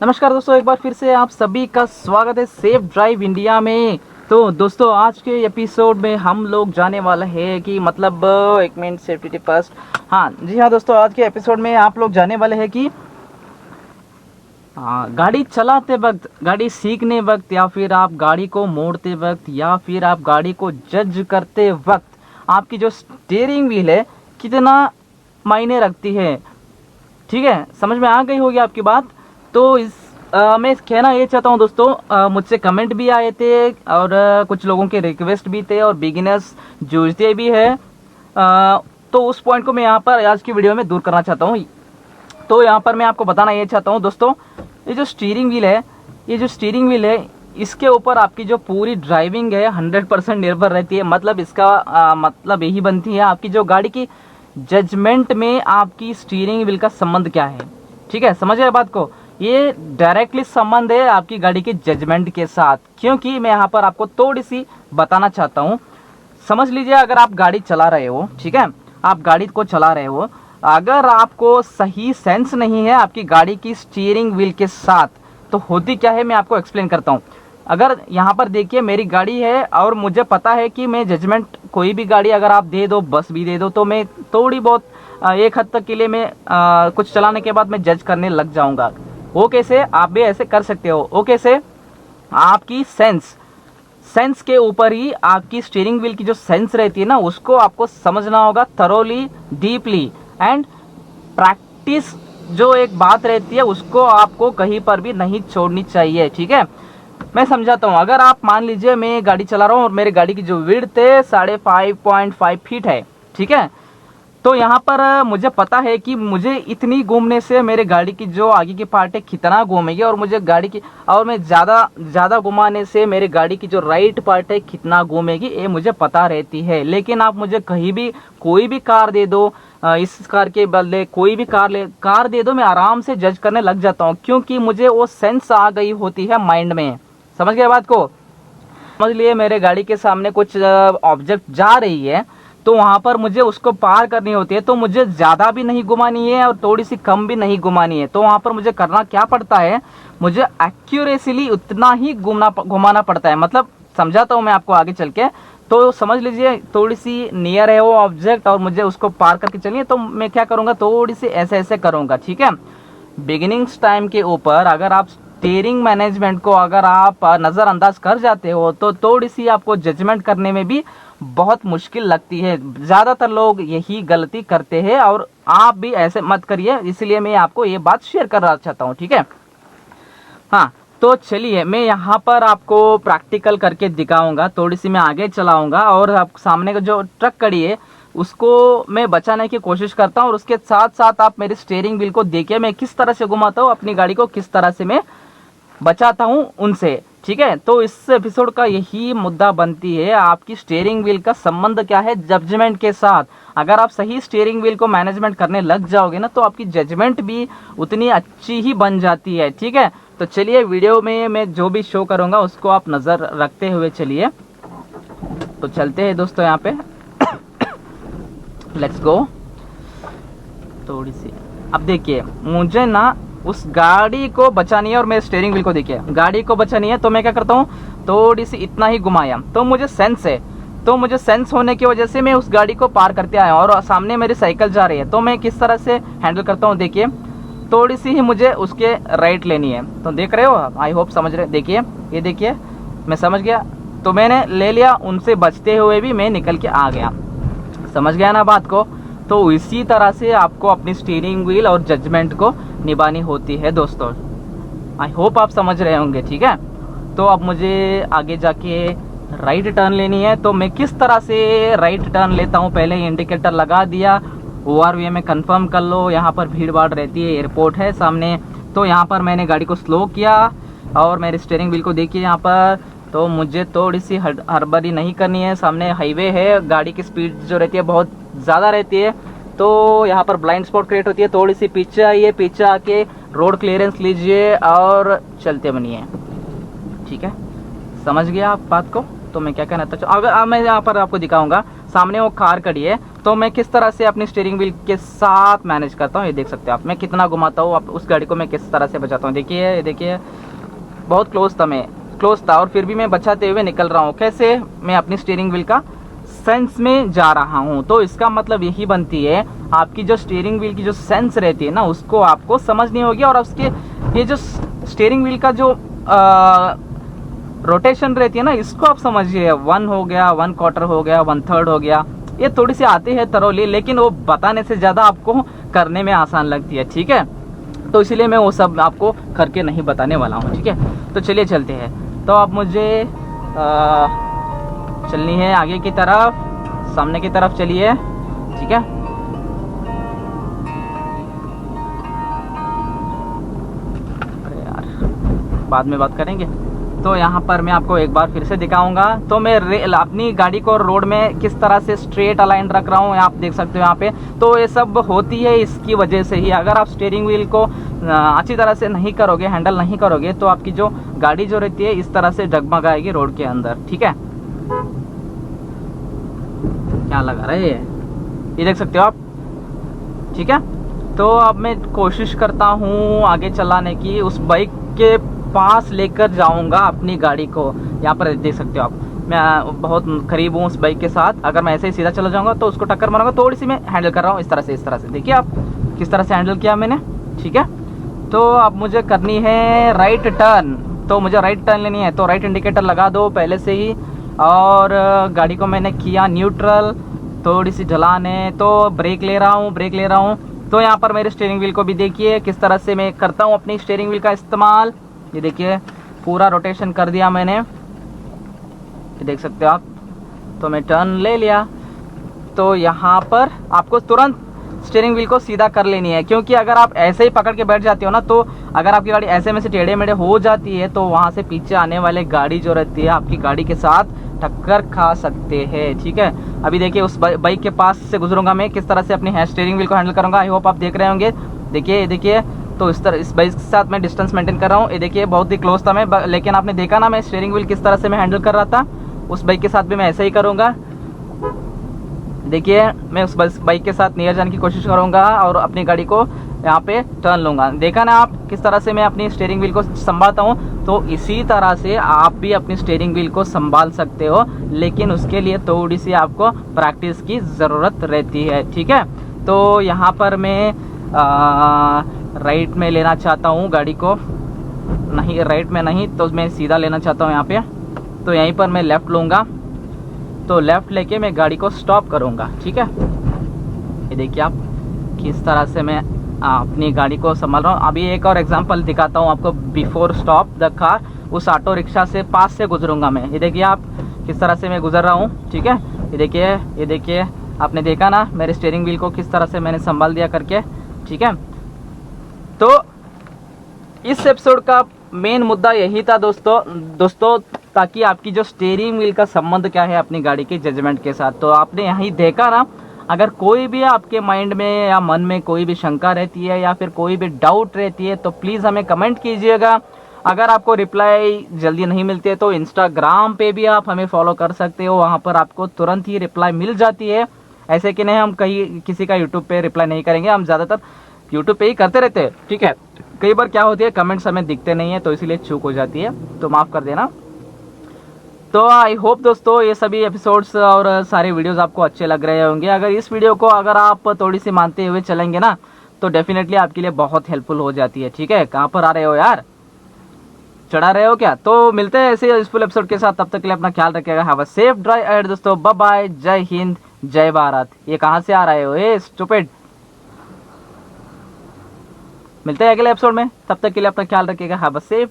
नमस्कार दोस्तों, एक बार फिर से आप सभी का स्वागत है सेफ ड्राइव इंडिया में। तो दोस्तों, आज के एपिसोड में हम लोग जाने वाला है कि मतलब एक मिनट, सेफ्टी फर्स्ट। हाँ जी हाँ दोस्तों, आज के एपिसोड में आप लोग जाने वाले हैं कि गाड़ी चलाते वक्त, गाड़ी सीखने वक्त, या फिर आप गाड़ी को मोड़ते वक्त, या फिर आप गाड़ी को जज करते वक्त आपकी जो स्टीयरिंग व्हील है कितना मायने रखती है। ठीक है, समझ में आ गई होगी आपकी बात। तो मैं कहना ये चाहता हूँ दोस्तों, मुझसे कमेंट भी आए थे और कुछ लोगों के रिक्वेस्ट भी थे और बिगिनर्स जूझते भी है। तो उस पॉइंट को मैं यहाँ पर आज की वीडियो में दूर करना चाहता हूँ। तो यहाँ पर मैं आपको बताना ये चाहता हूँ दोस्तों, ये जो स्टीयरिंग व्हील है, इसके ऊपर आपकी जो पूरी ड्राइविंग है 100% निर्भर रहती है। मतलब इसका मतलब यही बनती है आपकी जो गाड़ी की जजमेंट में आपकी स्टीयरिंग व्हील का संबंध क्या है। ठीक है, समझ गए बात को। ये डायरेक्टली संबंध है आपकी गाड़ी के जजमेंट के साथ, क्योंकि मैं यहाँ पर आपको थोड़ी सी बताना चाहता हूँ। समझ लीजिए, अगर आप गाड़ी चला रहे हो, ठीक है, आप गाड़ी को चला रहे हो, अगर आपको सही सेंस नहीं है आपकी गाड़ी की स्टीयरिंग व्हील के साथ, तो होती क्या है मैं आपको एक्सप्लेन करता हूँ। अगर यहाँ पर देखिए, मेरी गाड़ी है और मुझे पता है कि मैं जजमेंट, कोई भी गाड़ी अगर आप दे दो, बस भी दे दो, तो मैं थोड़ी बहुत एक हद तक के लिए मैं कुछ चलाने के बाद मैं जज करने लग जाऊंगा। वो कैसे, आप भी ऐसे कर सकते हो। वो कैसे, आपकी सेंस के ऊपर ही आपकी स्टीयरिंग व्हील की जो सेंस रहती है ना, उसको आपको समझना होगा थरोली, डीपली एंड प्रैक्टिस। जो एक बात रहती है उसको आपको कहीं पर भी नहीं छोड़नी चाहिए। ठीक है, मैं समझाता हूँ। अगर आप मान लीजिए मैं गाड़ी चला रहा हूँ और मेरी गाड़ी की जो विड्थ है 5.5 फीट है, ठीक है, तो यहाँ पर मुझे पता है कि मुझे इतनी घूमने से मेरे गाड़ी की जो आगे की पार्ट है कितना घूमेगी, और मुझे गाड़ी की, और मैं ज़्यादा घुमाने से मेरी गाड़ी की जो राइट पार्ट है कितना घूमेगी, ये मुझे पता रहती है। लेकिन आप मुझे कहीं भी कोई भी कार दे दो, इस कार के बदले कोई भी कार दे दो, मैं आराम से जज करने लग जाता हूँ, क्योंकि मुझे वो सेंस आ गई होती है माइंड में। समझ गए बात को। समझ लिए, मेरे गाड़ी के सामने कुछ ऑब्जेक्ट जा रही है, तो वहां पर मुझे उसको पार करनी होती है, तो मुझे ज्यादा भी नहीं घुमानी है और थोड़ी सी कम भी नहीं घुमानी है। तो वहां पर मुझे करना क्या पड़ता है, मुझे एक्यूरेसीली उतना ही घुमाना पड़ता है। मतलब समझाता हूँ मैं आपको आगे चल के। तो समझ लीजिए, थोड़ी सी नियर है वो ऑब्जेक्ट और मुझे उसको पार करके चलिए, तो मैं क्या करूंगा, थोड़ी सी ऐसे ऐसे करूंगा। ठीक है, बिगिनिंग्स टाइम के ऊपर अगर आप स्टीयरिंग मैनेजमेंट को अगर आप नज़रअंदाज कर जाते हो, तो थोड़ी सी आपको जजमेंट करने में भी बहुत मुश्किल लगती है। ज़्यादातर लोग यही गलती करते हैं और आप भी ऐसे मत करिए, इसलिए मैं आपको ये बात शेयर करना चाहता हूँ। ठीक है, हाँ, तो चलिए मैं यहाँ पर आपको प्रैक्टिकल करके दिखाऊंगा। थोड़ी सी मैं आगे चलाऊंगा और आप सामने का जो ट्रक खड़ी है उसको मैं बचाने की कोशिश करता हूँ, और उसके साथ साथ आप मेरी स्टीयरिंग व्हील को देखिए, मैं किस तरह से घुमाता हूँ अपनी गाड़ी को, किस तरह से मैं बचाता हूँ उनसे। ठीक है, तो इस एपिसोड का यही मुद्दा बनती है, आपकी स्टीयरिंग व्हील का संबंध क्या है जजमेंट के साथ। अगर आप सही स्टीयरिंग व्हील को मैनेजमेंट करने लग जाओगे ना, तो आपकी जजमेंट भी उतनी अच्छी ही बन जाती है। ठीक है, तो चलिए वीडियो में मैं जो भी शो करूंगा उसको आप नज़र रखते हुए चलिए। तो चलते हैं दोस्तों यहाँ पे, लेट्स गो। थोड़ी सी, अब देखिए, मुझे ना उस गाड़ी को बचानी है और मेरे स्टीयरिंग व्हील को देखिए, गाड़ी को बचानी है, तो मैं क्या करता हूँ, थोड़ी सी इतना ही घुमाया, तो मुझे सेंस है, तो मुझे सेंस होने की वजह से मैं उस गाड़ी को पार करते आया, और सामने मेरी साइकिल जा रही है, तो मैं किस तरह से हैंडल करता हूँ देखिए, थोड़ी सी ही मुझे उसके राइट लेनी है। तो देख रहे हो, आई होप समझ रहे, देखिए ये देखिए, मैं समझ गया, तो मैंने ले लिया, उनसे बचते हुए भी मैं निकल के आ गया। समझ गया ना बात को। तो इसी तरह से आपको अपनी स्टीयरिंग व्हील और जजमेंट को निभानी होती है दोस्तों। आई होप आप समझ रहे होंगे। ठीक है, तो अब मुझे आगे जाके राइट टर्न लेनी है, तो मैं किस तरह से राइट टर्न लेता हूँ, पहले इंडिकेटर लगा दिया, ओवरव्यू में कंफर्म कर लो, यहाँ पर भीड़ भाड़ रहती है, एयरपोर्ट है सामने, तो यहाँ पर मैंने गाड़ी को स्लो किया और मेरे स्टीयरिंग व्हील को देखिए यहाँ पर, तो मुझे थोड़ी सी हड़बड़ी नहीं करनी है, सामने हाईवे है, गाड़ी की स्पीड जो रहती है बहुत ज़्यादा रहती है, तो यहाँ पर ब्लाइंड स्पॉट क्रिएट होती है, थोड़ी सी पीछे आइए, पीछे आके रोड क्लियरेंस लीजिए और चलते बनिए। ठीक है, समझ गया आप बात को। तो मैं क्या कहना था, अगर मैं यहाँ पर आपको दिखाऊंगा, सामने वो कार खड़ी है, तो मैं किस तरह से अपनी स्टीयरिंग व्हील के साथ मैनेज करता हूँ ये देख सकते हो आप। मैं कितना घुमाता हूँ, आप उस गाड़ी को मैं किस तरह से बचाता हूँ। देखिए ये देखिए, बहुत क्लोज था और फिर भी मैं बचाते हुए निकल रहा हूँ। कैसे? मैं अपनी स्टीयरिंग व्हील का सेंस में जा रहा हूँ। तो इसका मतलब यही बनती है, आपकी जो स्टीयरिंग व्हील की जो सेंस रहती है ना, उसको आपको समझनी होगी। और उसके ये जो स्टीयरिंग व्हील का जो रोटेशन रहती है ना, इसको आप समझिए। 1 हो गया, 1/4 हो गया, 1/3 हो गया, ये थोड़ी सी आती है तरोली, लेकिन वो बताने से ज़्यादा आपको करने में आसान लगती है। ठीक है, तो इसीलिए मैं वो सब आपको करके नहीं बताने वाला हूँ। ठीक है, तो चलिए चलते हैं। तो अब मुझे चलनी है आगे की तरफ, सामने की तरफ चलिए। ठीक है, अरे यार बाद में बात करेंगे। तो यहाँ पर मैं आपको एक बार फिर से दिखाऊंगा। तो मैं अपनी गाड़ी को रोड में किस तरह से स्ट्रेट अलाइन रख रहा हूँ, आप देख सकते हो यहाँ पे। तो ये सब होती है इसकी वजह से ही। अगर आप स्टीयरिंग व्हील को अच्छी तरह से नहीं करोगे, हैंडल नहीं करोगे, तो आपकी जो गाड़ी जो रहती है इस तरह से डगमगाएगी रोड के अंदर। ठीक है, क्या लगा रहा है ये देख सकते हो आप। ठीक है, तो अब मैं कोशिश करता हूँ आगे चलाने की, उस बाइक के पास लेकर जाऊंगा अपनी गाड़ी को। यहाँ पर देख सकते हो आप, मैं बहुत करीब हूँ उस बाइक के साथ। अगर मैं ऐसे ही सीधा चला जाऊंगा तो उसको टक्कर मारूंगा। थोड़ी सी मैं हैंडल कर रहा हूँ इस तरह से देखिए आप किस तरह से हैंडल किया मैंने। ठीक है, तो अब मुझे करनी है राइट टर्न। तो मुझे राइट टर्न लेनी है, तो राइट इंडिकेटर लगा दो पहले से ही। और गाड़ी को मैंने किया न्यूट्रल, थोड़ी सी ढलान है, तो ब्रेक ले रहा हूँ। तो यहाँ पर मेरे स्टीयरिंग व्हील को भी देखिए किस तरह से मैं करता हूँ अपनी स्टीयरिंग व्हील का इस्तेमाल। ये देखिए पूरा रोटेशन कर दिया मैंने, ये देख सकते हो आप। तो मैं टर्न ले लिया। तो यहाँ पर आपको तुरंत स्टीयरिंग व्हील को सीधा कर लेनी है, क्योंकि अगर आप ऐसे ही पकड़ के बैठ जाते हो ना, तो अगर आपकी गाड़ी ऐसे में से टेढ़े मेढ़े हो जाती है, तो वहाँ से पीछे आने वाले गाड़ी जो रहती है आपकी गाड़ी के साथ टक्कर खा सकते हैं। ठीक है, अभी देखिए उस बाइक के पास से गुजरूंगा मैं, किस तरह से अपनी स्टीयरिंग व्हील को हैंडल करूँगा। आई होप आप देख रहे होंगे। देखिए तो इस बाइक के साथ मैं डिस्टेंस मेंटेन कर रहा हूँ। ये देखिए बहुत ही क्लोज था मैं, लेकिन आपने देखा ना मैं स्टीयरिंग व्हील किस तरह से मैं हैंडल कर रहा था। उस बाइक के साथ भी मैं ऐसा ही करूँगा। देखिए मैं उस बाइक के साथ नियर जाने की कोशिश करूँगा और अपनी गाड़ी को यहाँ पे टर्न लूँगा। देखा ना आप किस तरह से मैं अपनी स्टीयरिंग व्हील को संभालता हूँ। तो इसी तरह से आप भी अपनी स्टीयरिंग व्हील को संभाल सकते हो, लेकिन उसके लिए थोड़ी सी आपको प्रैक्टिस की ज़रूरत रहती है। ठीक है, तो यहाँ पर मैं राइट में लेना चाहता हूँ गाड़ी को, नहीं राइट में नहीं, तो मैं सीधा लेना चाहता हूँ यहाँ पे। तो यहीं पर मैं लेफ़्ट लूँगा, तो लेफ़्ट लेके मैं गाड़ी को स्टॉप करूँगा। ठीक है, ये देखिए आप किस तरह से मैं अपनी गाड़ी को संभाल रहा हूँ। अभी एक और एग्जांपल दिखाता हूँ आपको। बिफोर स्टॉप द कार, उस ऑटो रिक्शा से पास से गुजरूँगा मैं। ये देखिए आप किस तरह से मैं गुजर रहा हूँ। ठीक है, ये देखिए आपने देखा ना मेरे स्टीयरिंग व्हील को किस तरह से मैंने संभाल दिया करके। ठीक है, तो इस एपिसोड का मेन मुद्दा यही था दोस्तों, ताकि आपकी जो स्टीयरिंग व्हील का संबंध क्या है अपनी गाड़ी के जजमेंट के साथ। तो आपने यही देखा ना, अगर कोई भी आपके माइंड में या मन में कोई भी शंका रहती है या फिर कोई भी डाउट रहती है, तो प्लीज़ हमें कमेंट कीजिएगा। अगर आपको रिप्लाई जल्दी नहीं मिलती है तो इंस्टाग्राम पे भी आप हमें फॉलो कर सकते हो, वहाँ पर आपको तुरंत ही रिप्लाई मिल जाती है। ऐसे कि नहीं हम कहीं किसी का यूट्यूब पे रिप्लाई नहीं करेंगे, हम ज़्यादातर यूट्यूब पे ही करते रहते हैं। ठीक है, कई बार क्या होती है कमेंट्स हमें दिखते नहीं है, तो इसीलिए चूक हो जाती है, तो माफ़ कर देना। तो आई होप दोस्तों ये सभी एपिसोड्स और सारे वीडियोस आपको अच्छे लग रहे होंगे। अगर इस वीडियो को अगर आप थोड़ी सी मानते हुए चलेंगे ना, तो डेफिनेटली आपके लिए बहुत हेल्पफुल हो जाती है। ठीक है, कहाँ पर आ रहे हो यार, चढ़ा रहे हो क्या? तो मिलते हैं ऐसे यूजफुल एपिसोड के साथ, तब तक के लिए अपना ख्याल रखिएगा। Have a safe drive ahead दोस्तों, बाय बाय, जय हिंद, जय भारत। ये कहाँ से आ रहे हो ए स्टूपिड। मिलते हैं अगले एपिसोड में, तब तक के लिए अपना ख्याल रखिएगा। Have a safe